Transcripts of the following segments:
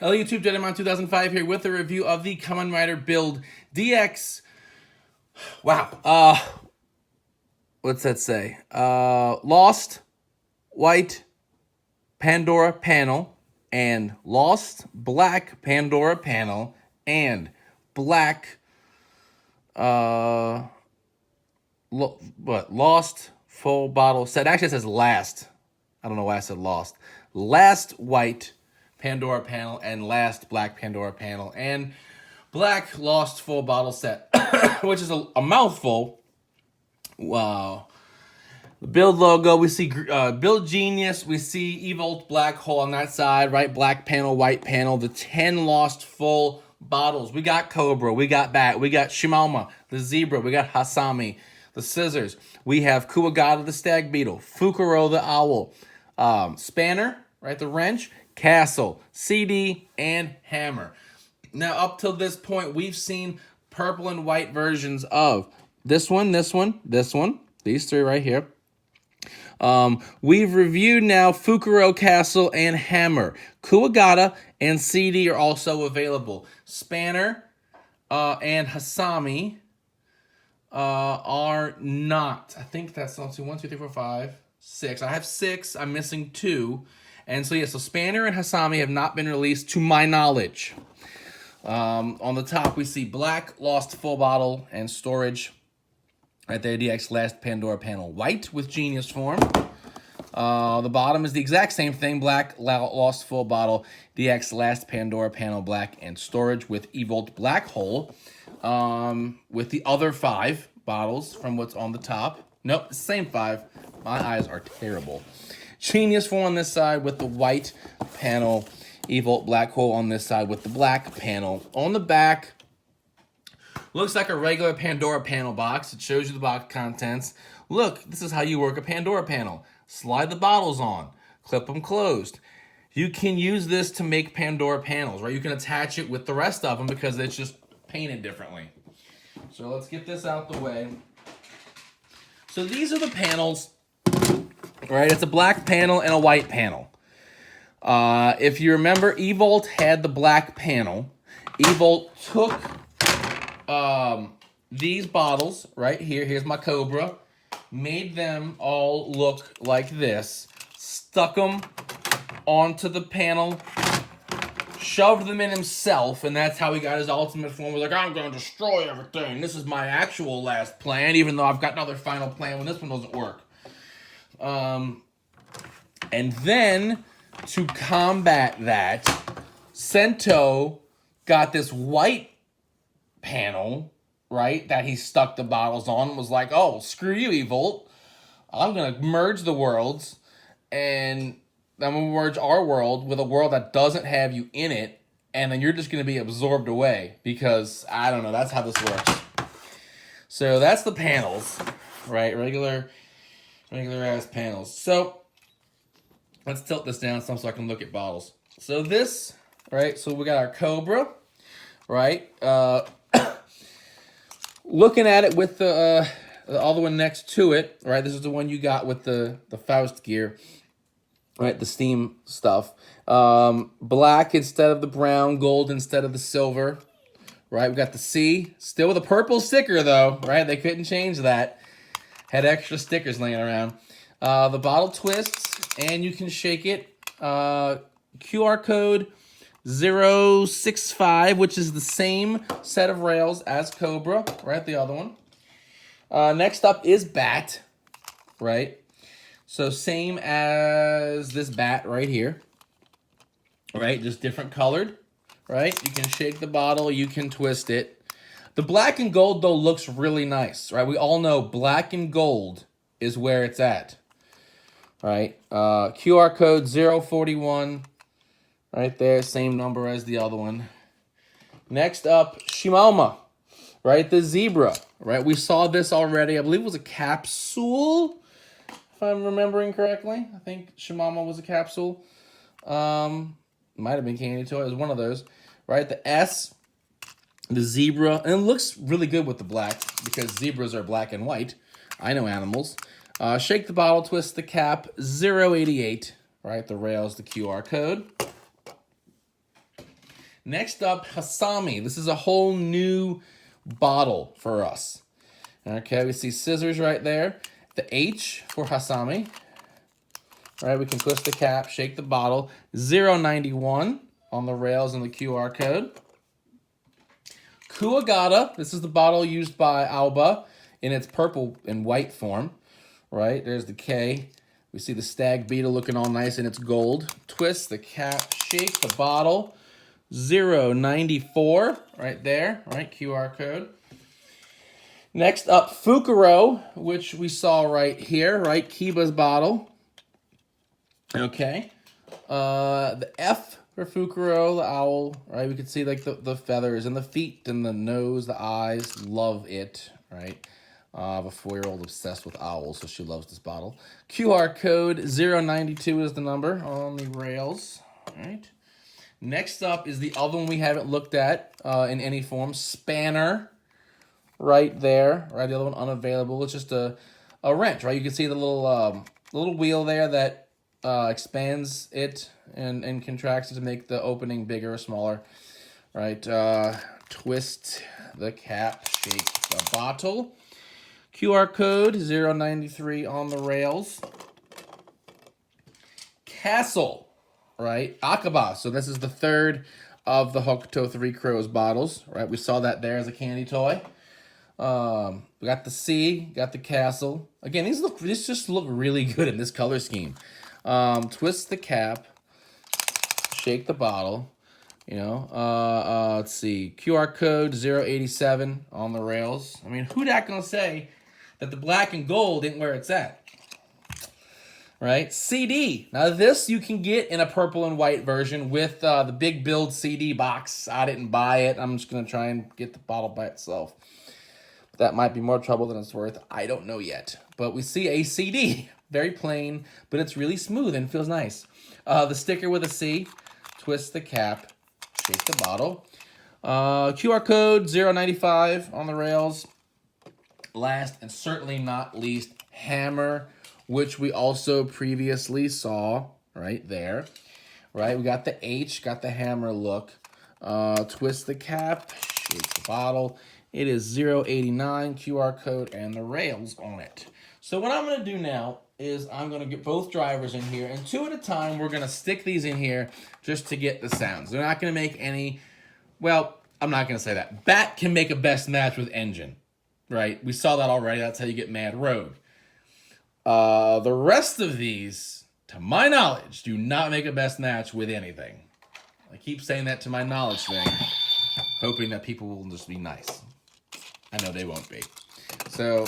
Hello YouTube, Deadmon 2005 here with a review of the Kamen Rider Build DX. Wow. What's that say? Lost, White, Pandora panel, and Lost, Black, Pandora panel, and Black, Lost, full bottle set. Actually, it says last. I don't know why I said lost. Last White Pandora panel and last Black Pandora panel and Black Lost full bottle set, which is a mouthful. Wow. The build logo, we see Build Genius, we see Evolt Black Hole on that side, right? Black panel, white panel, the 10 Lost full bottles. We got Cobra, we got Bat, we got Shimama, the Zebra, we got Hasami, the Scissors. We have Kuwagata, the Stag Beetle, Fukuro, the Owl, Spanner, right, the Wrench, Castle, CD, and Hammer. Now, up till this point, we've seen purple and white versions of this one, these three right here. We've reviewed now Fukuro, Castle, and Hammer. Kuwagata and CD are also available. Spanner and Hasami are not. I think that's not 1, 2, 3, 4, 5, 6. I have 6. I'm missing 2. And so, yeah, so Spanner and Hasami have not been released to my knowledge. On the top, we see Black, Lost full bottle, and storage. Right there, DX last Pandora panel. White with Genius form. The bottom is the exact same thing. Black, Lost full bottle, DX last Pandora panel, black, and storage with Evolt Black Hole. With the other 5 bottles from what's on the top. Nope, the same 5. My eyes are terrible. Genius form on this side with the white panel. Evolt Black Hole on this side with the black panel. On the back, looks like a regular Pandora panel box. It shows you the box contents. Look, this is how you work a Pandora panel. Slide the bottles on. Clip them closed. You can use this to make Pandora panels, right? You can attach it with the rest of them because it's just painted differently. So let's get this out the way. So these are the panels, right? It's a black panel and a white panel. If you remember, Evolt had the black panel. Evolt took these bottles right here. Here's my Cobra. Made them all look like this. Stuck them onto the panel. Shoved them in himself, and that's how he got his ultimate form. He was like, I'm going to destroy everything. This is my actual last plan, even though I've got another final plan when this one doesn't work. And then, to combat that, Sento got this white panel, right, that he stuck the bottles on and was like, oh, screw you, Evolt. I'm going to merge the worlds, and I'm going to merge our world with a world that doesn't have you in it, and then you're just going to be absorbed away because, I don't know, that's how this works. So that's the panels, right, regular ass panels. So let's tilt this down so I can look at bottles. So this, right, so we got our Cobra, right, looking at it with the other one next to it, right, this is the one you got with the Faust gear. Right, the steam stuff. Black instead of the brown, gold instead of the silver. Right, we got the C. Still with a purple sticker, though. Right, they couldn't change that. Had extra stickers laying around. The bottle twists, and you can shake it. QR code 065, which is the same set of rails as Cobra. Right, the other one. Next up is Bat. Right. So same as this bat right here, right? Just different colored, right? You can shake the bottle, you can twist it. The black and gold, though, looks really nice, right? We all know black and gold is where it's at, right? QR code 041, right there, same number as the other one. Next up, Shimama, right? The zebra, right? We saw this already. I believe it was a capsule, if I'm remembering correctly. I think Shimama was a capsule. Might have been Candy Toy. It was one of those. Right? The S, the zebra. And it looks really good with the black because zebras are black and white. I know animals. Shake the bottle, twist the cap. 088. Right? The rails, the QR code. Next up, Hasami. This is a whole new bottle for us. Okay, we see scissors right there. The H for Hasami. All right, we can twist the cap, shake the bottle. 091 on the rails and the QR code. Kuwagata. This is the bottle used by Alba in its purple and white form. Right, there's the K. We see the stag beetle looking all nice in its gold. Twist the cap, shake the bottle. 094 right there, right, QR code. Next up, Fukuro, which we saw right here, right, Kiba's bottle. Okay. The F for Fukuro, the owl, right? We can see like the feathers and the feet and the nose, the eyes. Love it, right? I have a 4-year-old obsessed with owls, so she loves this bottle. QR code 092 is the number on the rails, all right? Next up is the other one we haven't looked at in any form, Spanner, right there, right? The other one unavailable. It's just a wrench, right? You can see the little wheel there that expands it and contracts it to make the opening bigger or smaller, right? Twist the cap, shake the bottle. QR code 093 on the rails. Castle, right? Akaba. So this is the third of the Hokuto 3 Crows bottles, right? We saw that there as a candy toy. We got the C, got the castle. Again, these just look really good in this color scheme. Twist the cap, shake the bottle. You know, let's see, QR code 087 on the rails. I mean, who that gonna say that the black and gold ain't where it's at? Right? CD. Now this you can get in a purple and white version with the Big Build CD box. I didn't buy it. I'm just gonna try and get the bottle by itself. That might be more trouble than it's worth. I don't know yet. But we see a CD. Very plain, but it's really smooth and feels nice. The sticker with a C. Twist the cap. Shake the bottle. QR code 095 on the rails. Last and certainly not least, Hammer, which we also previously saw right there. Right, we got the H, got the hammer look. Twist the cap, shake the bottle. It is 089 QR code and the rails on it. So what I'm going to do now is I'm going to get both drivers in here, and 2 at a time we're going to stick these in here just to get the sounds. They're not going to make any, well, I'm not going to say that. Bat can make a best match with engine, right? We saw that already. That's how you get Mad Rogue. The rest of these, to my knowledge, do not make a best match with anything. I keep saying that to my knowledge thing, hoping that people will just be nice. I know they won't be. So,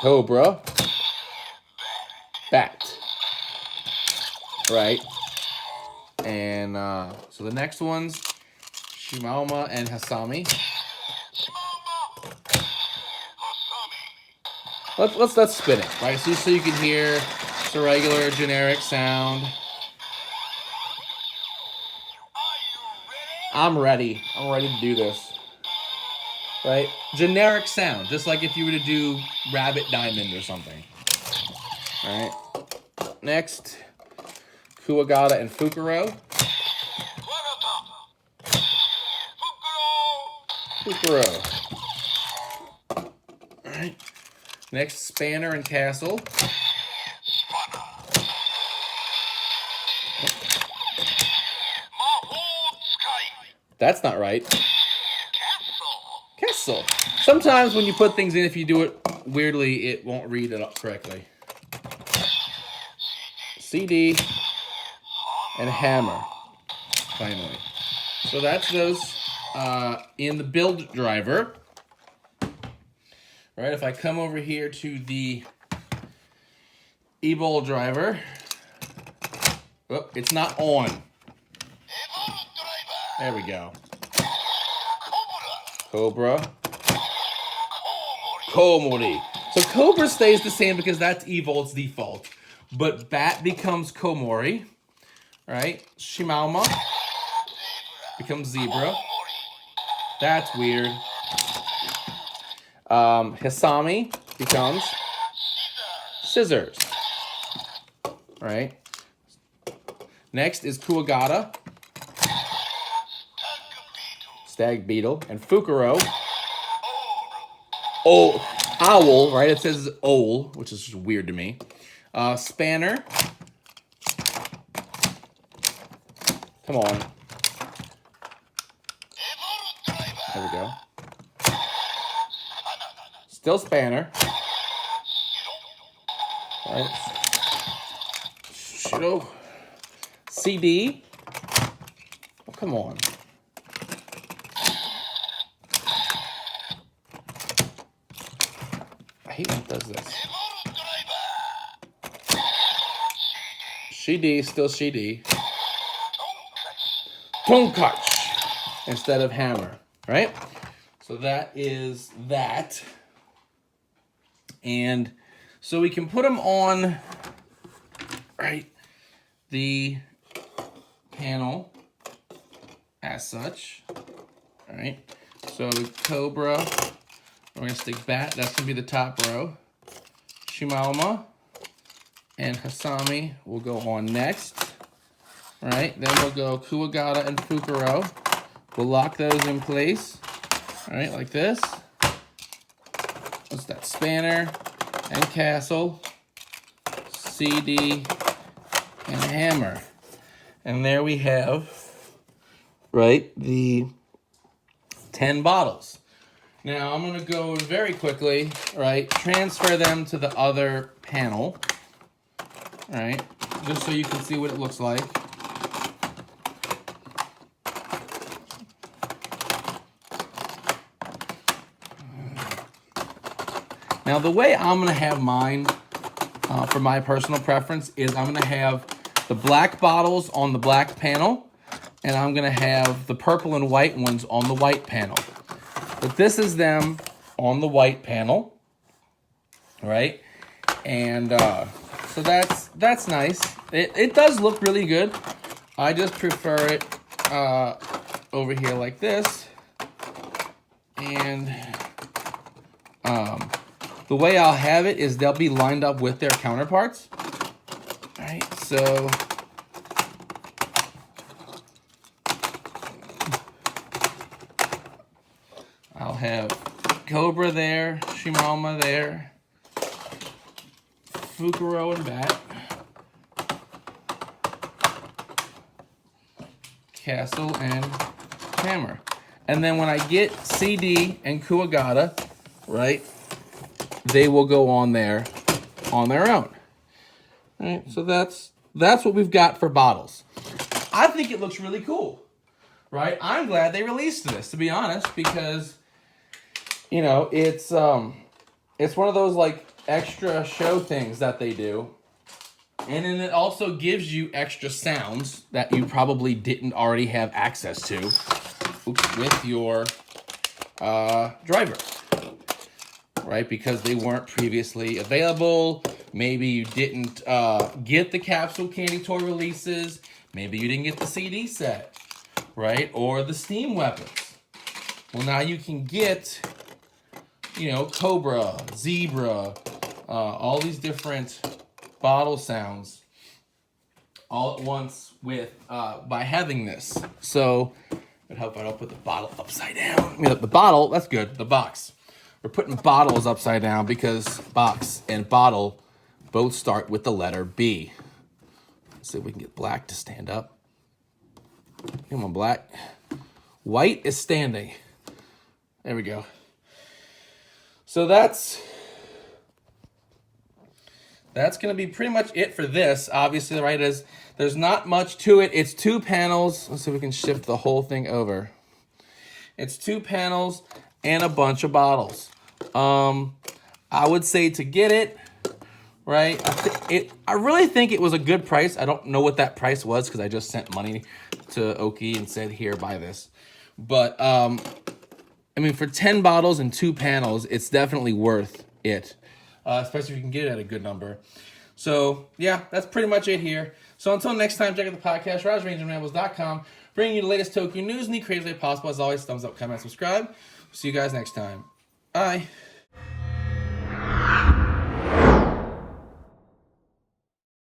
Cobra, Bat, right? And so the next ones, Shimauma and Hasami. Let's spin it, right? So you can hear it's a regular generic sound. I'm ready. I'm ready to do this. Right? Generic sound, just like if you were to do Rabbit Diamond or something. Alright. Next, Kuwagata and Fukuro. Fukuro. Alright. Next, Spanner and Castle. That's not right. Castle. Sometimes when you put things in, if you do it weirdly, it won't read it up correctly. CD and Hammer, finally. So that's those in the build driver. All right, if I come over here to the e-bowl driver, oh, it's not on. There we go. Cobra. Komori. So Cobra stays the same because that's Evolt's default. But Bat becomes Komori. Right? Shimauma becomes Zebra. That's weird. Hasami becomes Scissors. Right? Next is Kuwagata. stag beetle, and Fukuro. Oh, owl, right? It says owl, which is just weird to me. Spanner. Come on. There we go. Still Spanner. All right. Shido. CD. Oh, come on. I hate when it does this. CD, still CD. Tonkatch instead of hammer, right? So that is that. And so we can put them on, right, the panel as such. All right. So Cobra, we're going to stick Bat. That's going to be the top row. Shimalama and Hasami will go on next. Right, then we'll go Kuwagata and Fukuro. We'll lock those in place. All right, like this. What's that? Spanner and Castle, CD, and Hammer. And there we have, right, the 10 bottles. Now I'm gonna go very quickly, right, transfer them to the other panel, right, just so you can see what it looks like. Now, the way I'm going to have mine, for my personal preference, is I'm going to have the black bottles on the black panel, and I'm going to have the purple and white ones on the white panel. But this is them on the white panel, right? And so that's nice. It does look really good. I just prefer it over here like this. And the way I'll have it is they'll be lined up with their counterparts. All right, so I'll have Cobra there, Shimama there, Fukuro and Bat, Castle and Hammer. And then when I get CD and Kuwagata, right, they will go on there on their own. All right, so that's what we've got for bottles. I think it looks really cool, right? I'm glad they released this, to be honest, because, you know, it's one of those like extra show things that they do. And then it also gives you extra sounds that you probably didn't already have access to with your driver. Right, because they weren't previously available. Maybe you didn't get the capsule candy toy releases. Maybe you didn't get the CD set, right? Or the Steam weapons. Well, now you can get, you know, Cobra, Zebra, all these different bottle sounds all at once with by having this. So it help if I don't put the bottle upside down. I mean, the bottle, that's good. The box. We're putting bottles upside down because box and bottle both start with the letter B. Let's see if we can get black to stand up. Come on, black. White is standing. There we go. So that's going to be pretty much it for this. Obviously, right, as there's not much to it. It's 2 panels. Let's see if we can shift the whole thing over. It's 2 panels and a bunch of bottles. I would say to get it, right, I really think it was a good price. I don't know what that price was because I just sent money to Oki and said, here, buy this. But, I mean, for 10 bottles and 2 panels, it's definitely worth it, especially if you can get it at a good number. So, yeah, that's pretty much it here. So until next time, check out the podcast, RogersRangersRambles.com, bringing you the latest Tokyo news in the craziest way possible. As always, thumbs up, comment, subscribe. See you guys next time. Bye.